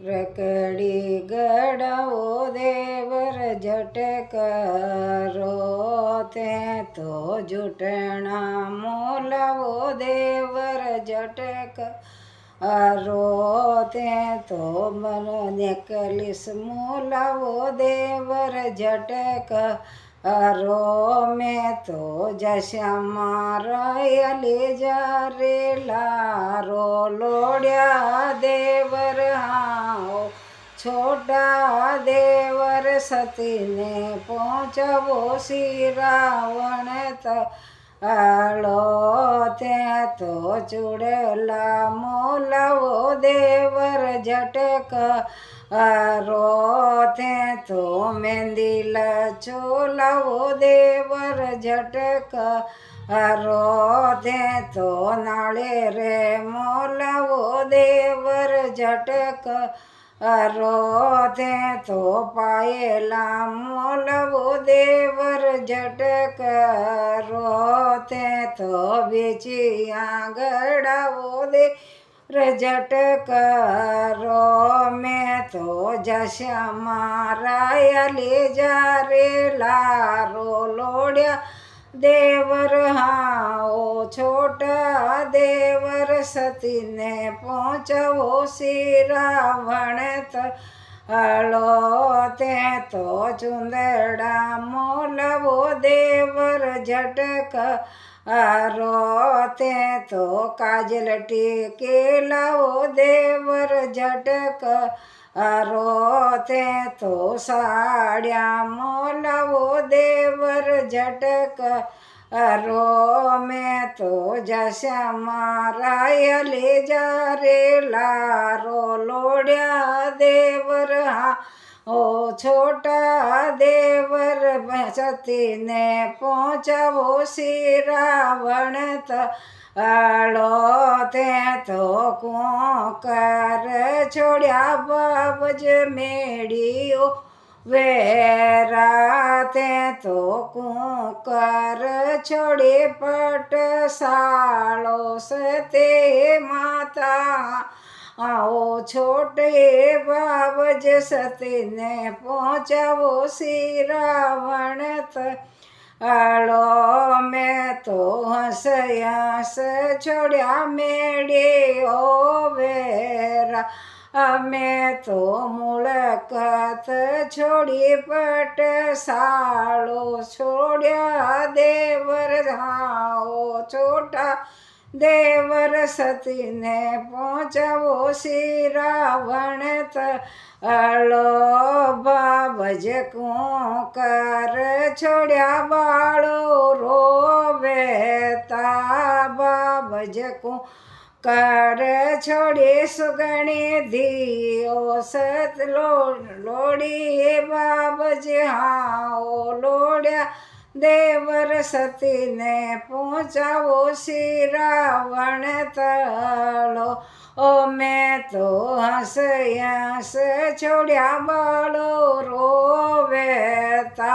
रकड़ी गड़ाओ देवर झटकारो ते तो जुटना मोलावो देवर झटकारो ते तो मन नेकलिस मोलावो देवर झटकारो मैं तो जशा मारयली जारे लारो लोड्या देवर हाओ छोटा देवर सती ने पहुँचवो श्री रावण आलो ते तो चूड़ेला मोलावो देवर झटकारो ते तो मेहंदीला चोलावो देवर झटकारो ते तो नाळे रे मोलावो देवर झटकारो ते तो पायेला मोलावो देवर झटकारो ते तो बेचिया गड़ावो देवर झटकारो मैं तो जशा मारयली जारे लारो लोड्या देवर हाओ छोटा देवर सती ने पहुँचवो श्री रावण आलो ते तो चुंदड़ा मोलावो देवर झटकारो ते तो काजल टीकेलावो देवर झटकारो ते तो साड्या मोलावो देवर झटकारो मैं तो जशा मारयली जारे लारो लोड्या देवर ओ छोटा देवर सती ने पहुँचवो श्री रावण आलो ते तो कुंकर छोड़्या बाबज मेड़ियो वेरा ते तो कुंकर छोड़े पट सालो सते माता आओ छोटे बाबज सती ने पहुँचवो श्री रावण आलो मैं तो हंस हंस छोड़्या मेड़े ओ वेरा मैं तो मुलाकात छोड़ी पट सालो छोड़्या देवर हाओ छोटा देवर सती ने पहुँचवो श्री रावण आलो बाबज कुंकर छोड़्या बाळो रोवेता बाबज कुंकर छोड़े सुगणी धियो सत लोड़ी बाबज हाओ लोड्या देवर सती ने पहुँचावो श्री रावण आलो ओ मैं तो हंस हंस छोड़्या बाळो रोवेता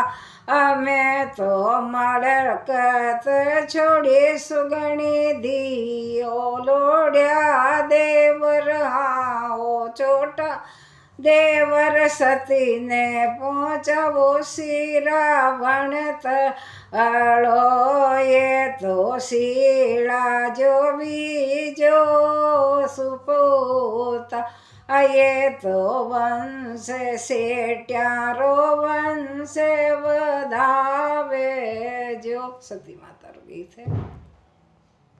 मैं तो मड़कत छोड़ी सुगणी धियो लोड्या देवर हाओ छोटा देवर सती ने पहुँचवो श्री रावण आलो ये तो शीला जो बीजो सुपूता ये तो वंश सेट्यारो वंश वधावे जो। सती माता रो गीत है।